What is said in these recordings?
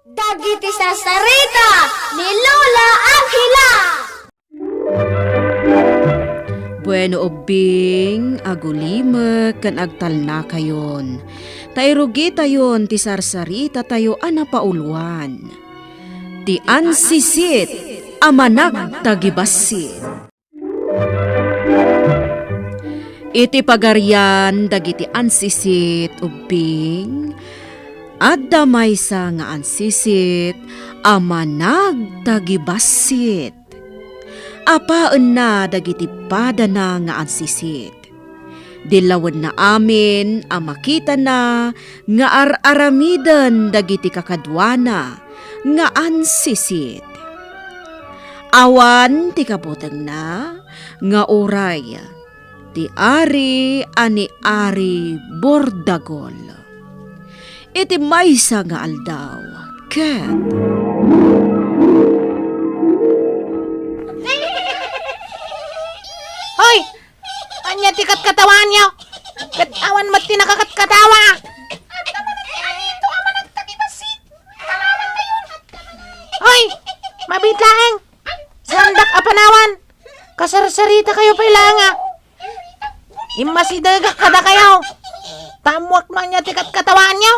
Dagiti sasarita ni Lola Angela. Bueno ubing, agulimek kan agtalna kayon. Tayrugi tayon ti sarsarita tayo anapauluan. Ti ansisit, amanag tagibasit. Iti pagaryan dagiti ansisit ubing, adda maysa nga ansisit, amanag tagibasit. Apaan na dagiti padana nga ansisit. Dilawan na amin makita na nga aramidan dagiti kakadwana nga ansisit. Awan ti kabuteng na nga oray ti ari ani ari bordagol. Iti maysa nga aldaw ket Hoy! Anya tikat katawan niyo! Katawan mat tinakakat katawa! Hoy! Mabitlaeng! Sandak apanawan! Kasarsarita kayo pailanga! Imasidaga kada kayo! Tamuak na anya tikat katawan niyo!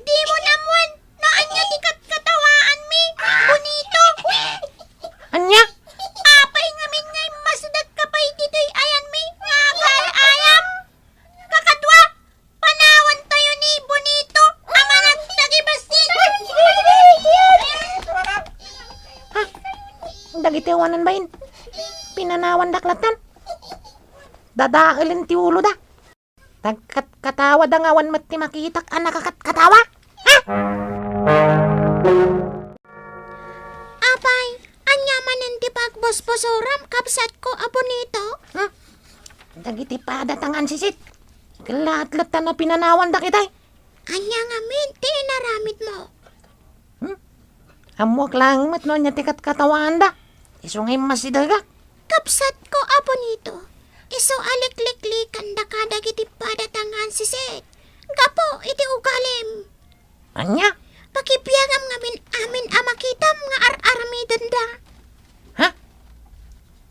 Di mo naman na anya tikat katawaan mi. Bonito. Anya? Apay ngamin ngay masudag kapay dito'y ayan mi. Ngagal ayam. Kakadwa, panawan tayo ni Bonito. Amanag tagibasin. Ha? Dagitiwanan ba yun? Pinanawan daklatan? Dadailin ti ulo da. Tagkat katawa da ngawan mat ti makitak anakakat katawa? Ha? Apay, anya manan ti pagbosbosoram kapsat ko a Bonito. Hmm? Dagiti padatangan sisit. Kalat-latan na pinanawan da kitay. Anya ngamin, ti inaramid mo. Amuak lang mat no niya tikat katawan da. Isungay masidaga. Kapsat ko a Bonito. Iso alikliklikan da kada giti padatangan sisit. Gapo, iti ugalim. Anya? Pakipiyagam ngamin amin amakitam nga ar-aramidam da. Ha?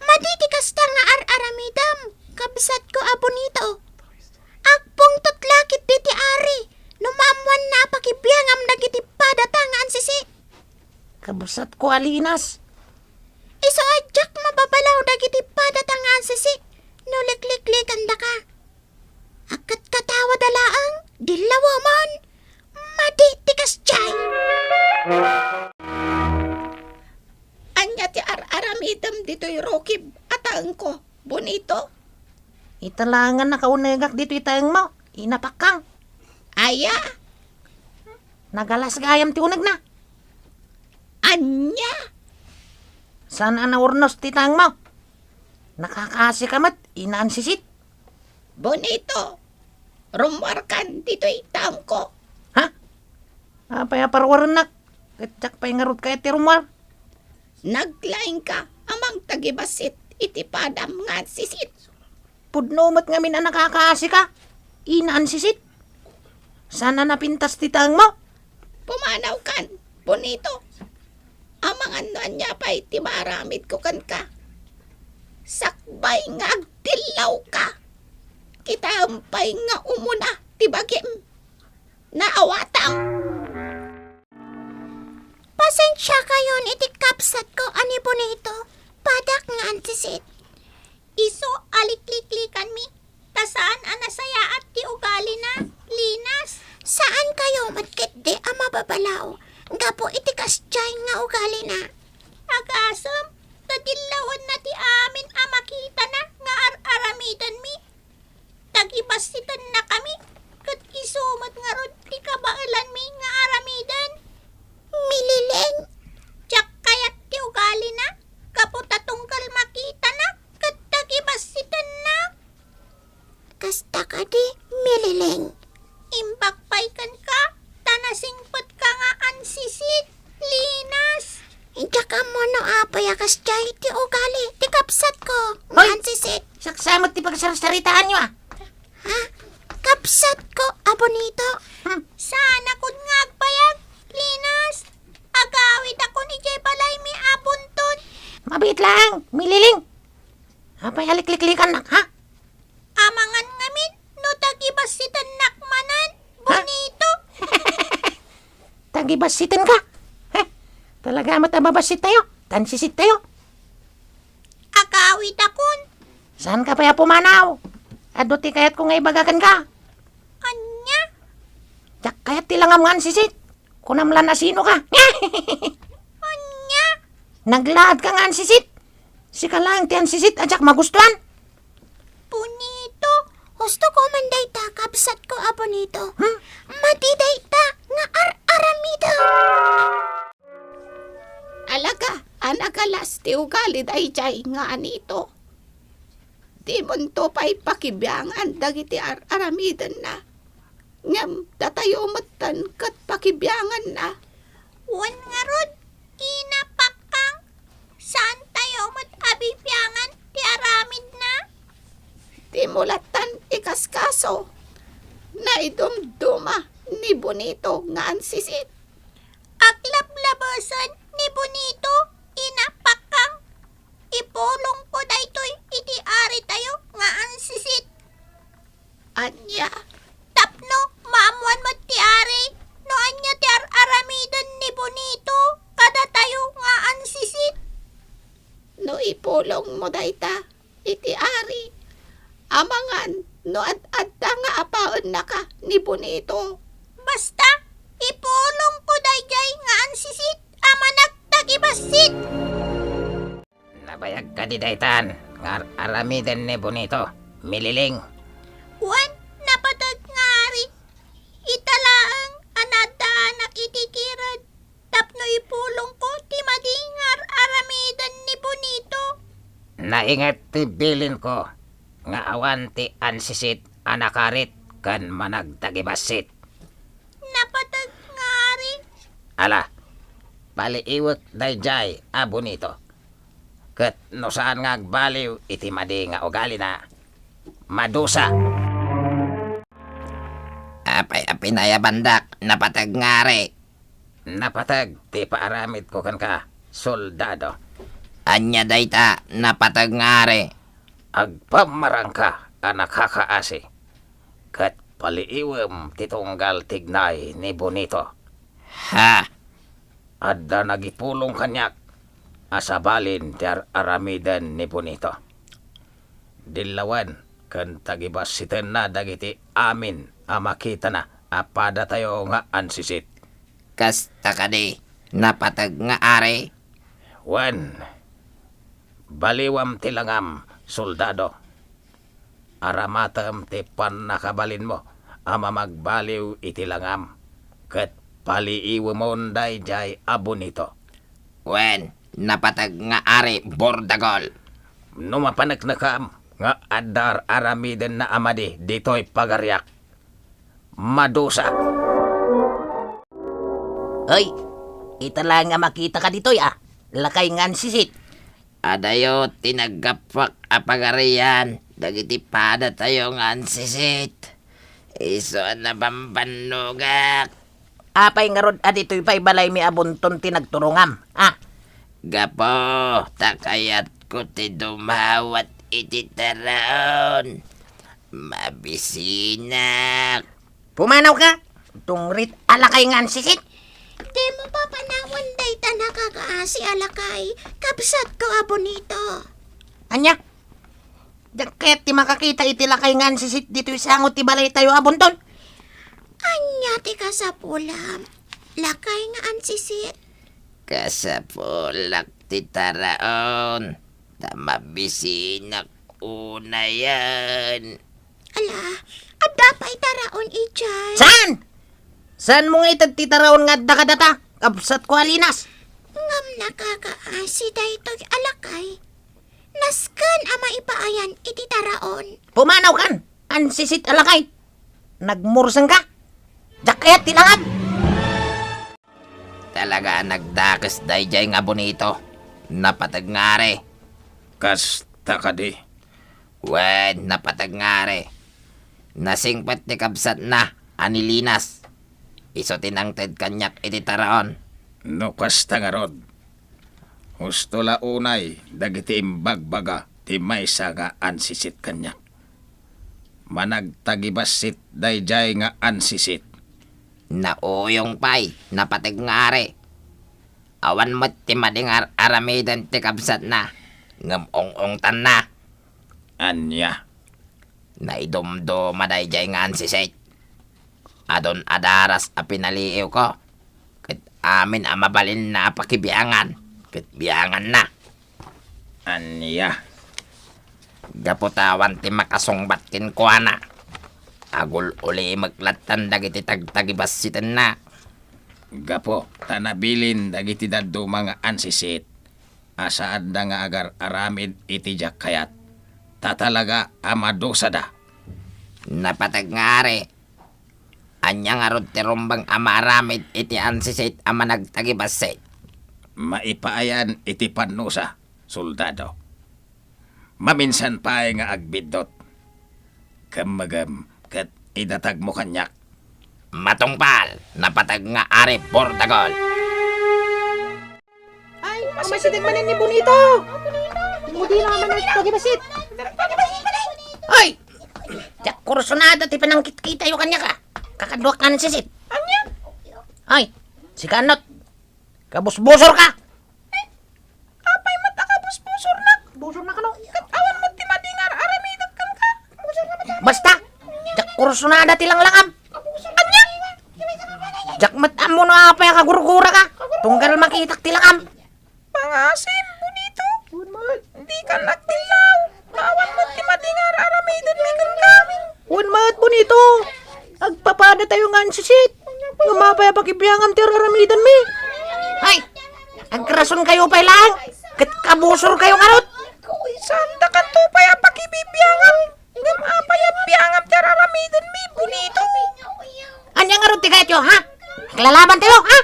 Maditikas ta nga ar-aramidam. Kapsat ko a Bonito. Agpong tutlakit diti ari. Numamuan na pakipiyagam dagiti padatangan sisit. Kabusat ko alinas. Iso adyak mababalaw dagiti padatangan sisit. Nulikliklikan da ka. Akat katawa dalaang, dilawaman, maditikas jay. Anya ti ar-aramidam dito'y rokib ataang ko, Bonito. Italangan na kaunegak dito itayang mo. Inapakang. Aya, Nagalas gayam ti uneg na. anya, Saan anaurnos ti tayang mo? Nakakasi kamat. Inaan sisit. Bonito. Rumwarkan dito'y taang ko. Ha? Apay aparwaran nak. Katsak pa'y ngarot kaya ti rumwar. Naglaing ka amang tagibasit iti padam nga sisit. Pudnomat ngamin na nakakasi ka. Inaan sisit. Sana napintas ti tayang mo. Pumanaw kan, Bonito. Amang ano niya pa iti maramid ko kan ka. Sakbay nga agdilaw ka. Kitampay nga umuna tibagim. Naawatang. Pasensya kayon iti kapsat ko ani Bonito. Padak nga antisit. Iso alikliklikan mi. Tasaan anasaya at ti ugali na. Linas. Saan kayo matkit di amababalaw? Gapo iti kasjay nga ugali na. Agasam. Tadilawan na ti amin makita na nga ar-aramidan mi. Tagibasitan na kami. Kat isumat nga rod ti kabailan mi nga aramidan. Milileng. Tiyak kayat ti ugali na. Kaputa tunggal makita na. Kat tagibasitan na. Kasta ka di, milileng. Imbakpay ka. Tanasingpot ka nga ansisit. Linas. Inja ka mo no apay akas jay ti ugali. Ti kapsat ko. Hoy! Ansisit. Saksamot ti pagsarsaritaan nyo ah. Ha? Kapsat ko, Bonito. Sana kung nga agpayag. Linas. Abit lang, mililing. Apay alikliklikan nak, ha? Amangan ngamin, no tagibasitan nakmanan. Bonito. Tagibasitin ka. Heh, talaga matababasit tayo. Tansisit tayo. Akawit akon. Saan ka pa pumanaw? Ado ti kayat ko nga ibagakan ka. Anya? Jak kayat tilangam nga sisit. Kunamlan na sino ka. Anya? Naglaad ka nga sisit. Sika lang ti sisit ajak magustuhan. Bonito. Gusto ko man day ta, kapsat ko a bonito. Matiday ta, nga aramida. Alaga, anagalas ti ugali day jay nga anito. Di mon to pa'y pakibyangan dagiti aramidan na. Ngam, datayo matan kat pakibyangan na. Wan nga rod, inapakang. Saan tayo abibyangan ti aramid na? Di mulatan ikaskaso. Na idumduma ni Bonito nga ansisit. Aklap-labasan ni Bonito, inapakang. Ipulong ko daytoy iti ari tayo nga ansisit. Anya, Tapno, maamuan mo ti ari. No anya ti aramidan ni Bonito, kada tayo nga ansisit. no ipulong mo dayta, iti ari. Amangan, no at-adda nga apaon na ka ni Bonito. Basta, ipulong ko dayjay nga ansisit, amanag tagibasit. Nabayag ka di daytan. Nga aramidan ni Bonito. Mililing. Wan, napatag nga ari. Italaang anadanak itikirad. Tapno ipulong ko, ti madingar aramidan ni Bonito. Naingat ti bilin ko. Nga awan ti ansisit anakarit kan managtagibasit. Napatag nga ari. Ala, paliiwat dayjay a Bonito. Ket no saan nga agbaliw iti madi nga ugali na madusa. Apay apinaya bandak napatag ngari. Napatag ti paaramid ko kan ka soldado. Anya dayta napatag ngari. Agpamarang ka anak kakaasi. Ket paliiwem ti tunggal tignay ni Bonito. Ha? Adda nagipulong kanyak asabalin ti aramidan ni Bonito. Dilawan kan tagibasiten na dagiti amin makita na apada tayo nga ansisit. Kasta ka di napatag nga ari. Wan, baliwam tilangam soldado. Aramatam ti panakabalin mo magbaliw iti langam. Ket paliiwamon dayjay a Bonito. Wen, napatag nga ari Bordagol. Numapanak na kam nga adar aramiden na amadi dito'y pagaryak. Madusa. Hoy, ita lang nga makita ka dito'y lakay ngan sisit. Adayo tinagapak apagarian. Dagiti pada tayo ngan sisit. Iso na bambanugak. Apay nga rod adito'y pa'y balay mi abunton tinagturungam. Gapo, takayat ko ti dumawat iti taraon. Mabisinak. Pumanaw ka? Tungrit alakay ngan sisit. Di mo pa panawan day ta nakakaasi alakay. Kapsat ko a Bonito. Anya? Jaket ti makakita iti lakay ngan sisit dito isangot ti balay tayo abunton. Anya ti kasapulam. Lakay nga ansisit. Kasapulak ti taraon. Tamabisinak una yan. Ala, adda pa'y taraon ijay. Saan? Saan mo nga itagtitaraon nga dakadata? Kapsat ko alinas. Ngam nakakaasi daytoy alakay. Naskan ama ipaayan iti taraon. Pumanaw kan. Ansisit alakay. Nagmursang ka. Jakayat tilangam. Talaga nagdakas dayjay nga Bonito. Napatag ngari. Kasta ka di. Wen, napatag ngari. Nasingpat ti kapsat na anilinas. Iso tinangted kanyak iti taraon. No kasta nga rod. Husto la unay, dagiti imbagbaga, ti maysa nga ansisit kanya. Managtagibasit dayjay nga ansisit. Nauyong pay, napatig nga are. Awan mo't ti madingar aramidan ti kabsat na. Ngam-ong-ongtan na. Anya, Naidumduma dayjay nga ansisit. Adon adaras a pinaliiw ko. Ket amin a mabalin na pakibiangan. Ket biangan na. anya. Gaputawan ti makasungbat kin ko na. Agul uli maglatan dagiti tagtagibasitan na. Gapo, tanabilin dagiti daddo mga ansisit. Asaad da nga agar aramid iti jak kayat. Tatalaga amadosa da. Napatag nga are. Anya nga rod ti rumbang amaramid iti ansisit ama nagtagibasit. Maipaayan iti panusa, soldado. Maminsan pa nga agbidot. Kamagam kat idatag mo kanyak. Matungpal, napatag nga are Bordagol. Ay, masitig manin ni Bonito. Mudi naman nagtagibasit. Ay! Jak kursunada ti panangkit-kita yung kanya ka. Kakadwak ka sisit. Anya? Ay, si Kanot. Kabusbusor ka. Apay mata ka busbusor na. Busor na ka no. Awan mo ti madingar aramidat kan ka. Busor na mata. Basta, jak kursunada ti langangam. Anya? Jak matam mo na apay kagurgura ka. Tunggal makitak ti langam. Pangasim, Bonito. Hindi ka nagtilaw. Awan mo ti madingar aramidat mi kan ka. Unmat, Bonito. Agpapada tayo nga sisit. Lumapay pakibiyangan ti aramidan mi. Ay, agkrason kayo pa lang. Ket kabusor kayo ngarot. Sanda ka to paya pakibibiyangan. Ngam apay biyangan ti aramidan mi, Bonito. Anya ngarot ti kayo, ha? Naglalaban tayo, ha?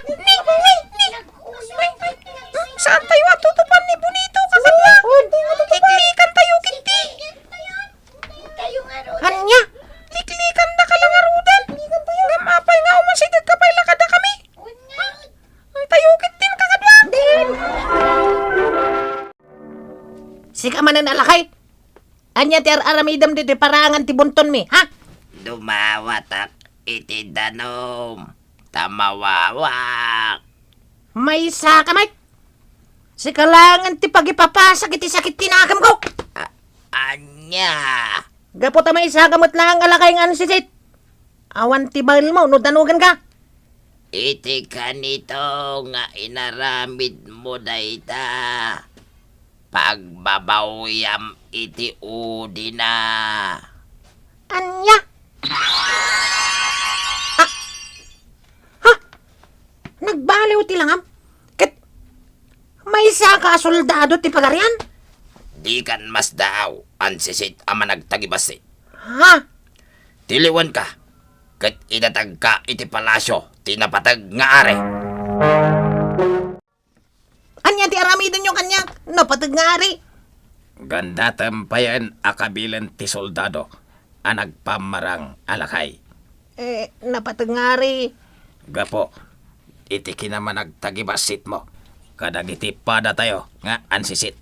Saan tayo atutupan ni Bonito? Kakadwa. Kiklikan tayo kinti. Anya? Kiklikan na kalangarudan. Ngam apay nga umasidag ka pa'y lakada kami. Tayo kintin kakadwa. Sika man na alakay. Anya ti aramidam di parangan ti bunton mi, ha? Dumawatak iti danom. Tamawawak. May saka, Mike. Sikalangan ti pagipapasak iti sakit tinakam ko. Anya. Gapo ta may sagamot lang alakay nga sisit. Awan ti bagil mo, no danugan ka. Iti kanito nga inaramid mo dayta. Pagbabawyam iti udi na. Anya? Nagbaliw ti langam. Ket may saka soldado ti pagarian. Di kan mas daw an sisit ama nagtagibasit. Ha? Tiliwan ka. Ket idatag ka iti palasyo tinapatag nga are. Anya ti aramidan yung kanya napatag nga are. Ganda tampayan akabilan ti soldado. Anagpamarang alakay. Napatag nga are. Gapo, iti kinaman nagtagibasit mo. Kadagiti pada tayo nga ansisit.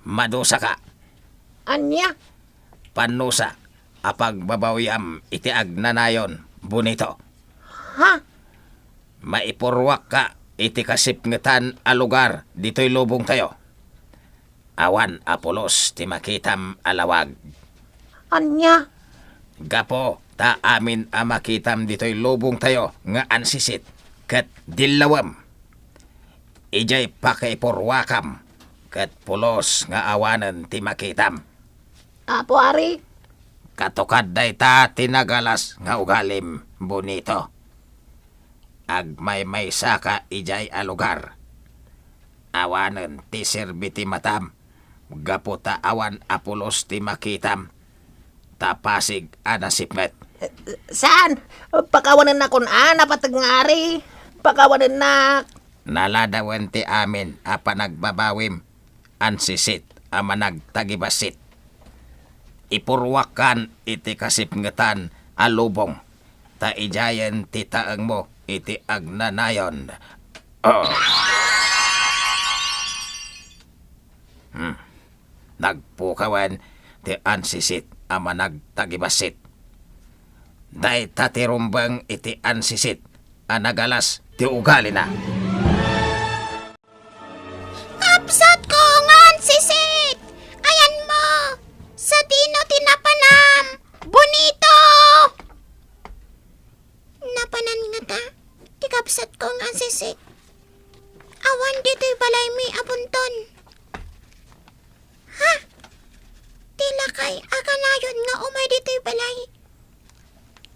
Madusa ka. Anya? Panusa. Apag babawyam iti agnanayon. Bonito. Ha? Maipurwak ka iti kasipngetan a lugar dito'y lubong tayo. Awan apulos ti makitam alawag. Anya? Gapo, ta amin a makitam dito'y lubong tayo nga ansisit. Kat dilawam. Ijay pakiipurwakam. Kat pulos nga awanan ti makitam. Apo ari? Katukad day ta tinagalas nga ugalim, Bonito. Agmay saka ijay a lugar. Awanan ti sirbi ti matam. Gaputa awan apulos ti makitam. Tapasig anasipmet. Saan? Pakawanan na kun napatag nga ari. Pakawanan na. Naladawan ti amin a panagbabawim. Ansisit a managtagibasit. Ipurwakan iti kasipngetan a lubong. Ta ijayan ti taeng mo iti agnanayon. Oh. tagpukawan ti ansisit ama nagtagibasit. Day tatirumbang iti ansisit anagalas ti ugali na. Kapsat ko nga ansisit! Ayan mo! Sa tino tinapanam! Bonito! Napanan nga ta? Ti kapsat ko nga ansisit. Awan dito'y balay mi abunton. Ha? Tila kay akanayon nga umay dito'y balay.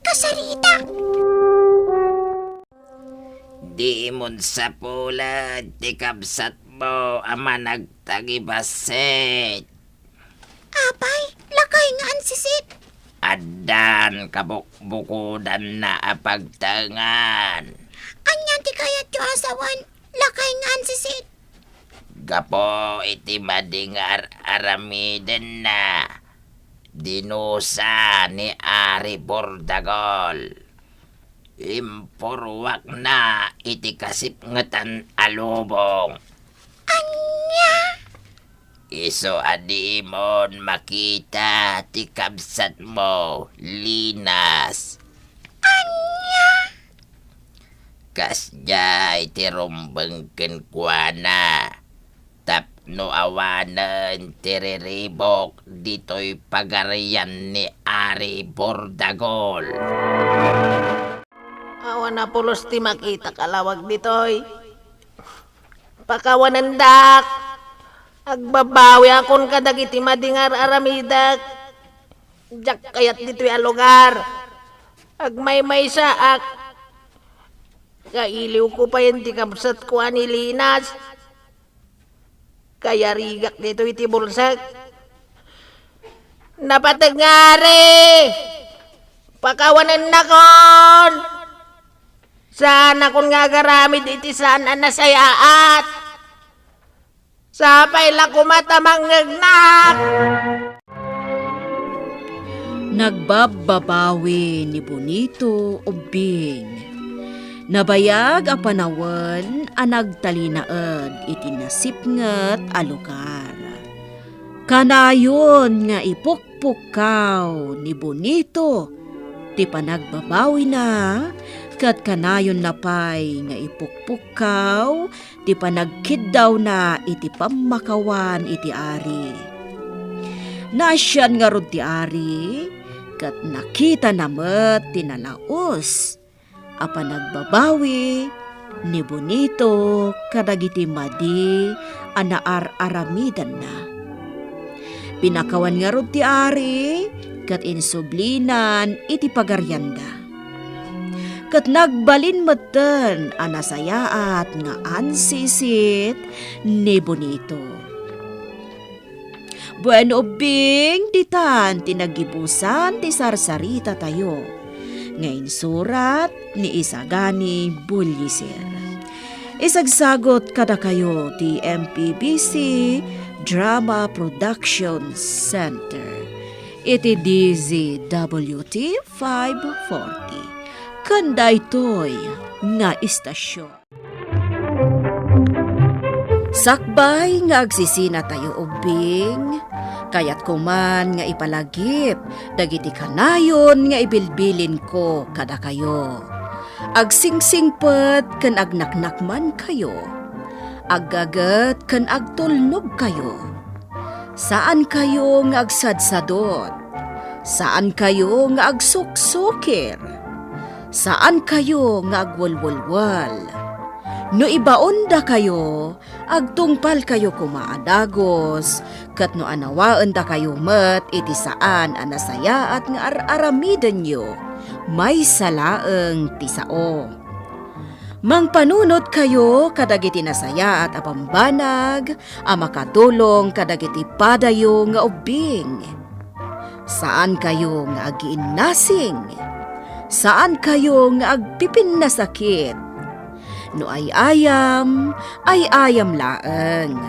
Kasarita! Di mon sa pulad, ti kabsat mo ama nagtagibasit. Apay, lakay nga ansisit. Adan kabukbukudan na apagtangan. Anyan ti kayat yu asawan, lakay nga ansisit. Gapo iti madingar aramiden na. Dinusa ni Ari Bordagol. Impurwak na iti kasipngatan alubong. Anya? Iso adimon makita ti kabsat mo, Linas. Anya? Kasjay ti rumbengken kuana. Tapno awanan ti riribok dito'y pagarian ni Ari Bordagol. Awan na pulos ti makita kalawag ditoy. Pakawanandak. Agbabawi akon kadagiti madingar aramidak. Jak kayat ditoy a lugar. Agmaymay saak. Kailiw ko pa yun ti kapsat ko ani Linas. Kaya rigak dito iti bulsak. Napatagngari! Pakawanan na kon! Sana kon nga garamid iti saan ang nasayaat. Sapay lang kumatamang ngagnak. Nagbababawi ni Bonito ubing. Nabayag a panawan a nagtalinaed iti nasipnget a lugar. Kanayon nga ipukpukaw ni Bonito ti panagbabawi na ket kanayon napay nga ipukpukaw ti panagkiddaw na iti pammakawan iti ari. Nasyan nga rod ti ari ket nakita namet ti nalaos apa nagbabawi ni Bonito kadagiti madi anaar aramidan na. Pinakawan nga rod ti ari ket insublinan iti pagaryanda. Ket nagbalin meten anasayaat nga ansisit ni Bonito. Bueno ubing ditan tinagibusan ti sarsarita tayo. Ngayon surat ni Isagani Bullisir. Isagsagot kada kayo ti MPBC Drama Production Center. Iti DZWT 540. Kanda ito'y nga istasyon. Sakbay nga agsisina tayo ubing, kayat kuman nga ipalagip, dagiti kanayon nga ibilbilin ko kada kayo. Agsingsingpet ken agnaknakman kayo, aggaget ken agtulnog kayo. Saan kayo nga agsadsadot? Saan kayo nga agsuksukir? Saan kayo nga agwalwalwal? No ibaon da kayo, agtungpal kayo kumaadagos, kat no anawaan da kayo met iti saan anasaya at nga aramiden nyo, may salaeng tisao. Mangpanunot kayo kadagiti nasaya at apambanag, amakatulong kadagiti padayo nga ubing. Saan kayo nga agiinnasing? Saan kayo nga agpipin na sakit? No ay ayam laeng.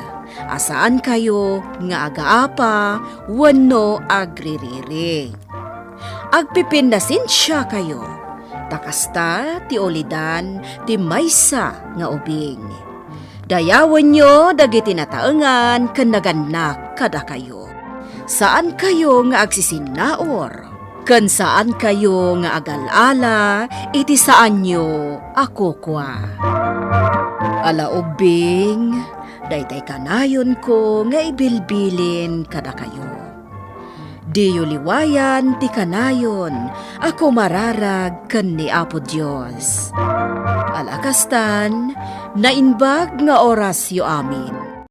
Asaan kayo nga agaapa, wano agririri. Agpipindasin siya kayo. Takasta ti olidan ti maysa nga ubing. Dayawan nyo dagiti nataengan ken naganak kada kayo. saan kayo nga agsisinaor? Kan saan kayo nga agalala, iti saan nyo ako kwa. Ala ubing, daytay kanayon ko nga ibilbilin kada kayo. Diyo liwayan ti kanayon, ako mararag ken ni Apo Dios. Alakastan, nainbag nga oras yo amin.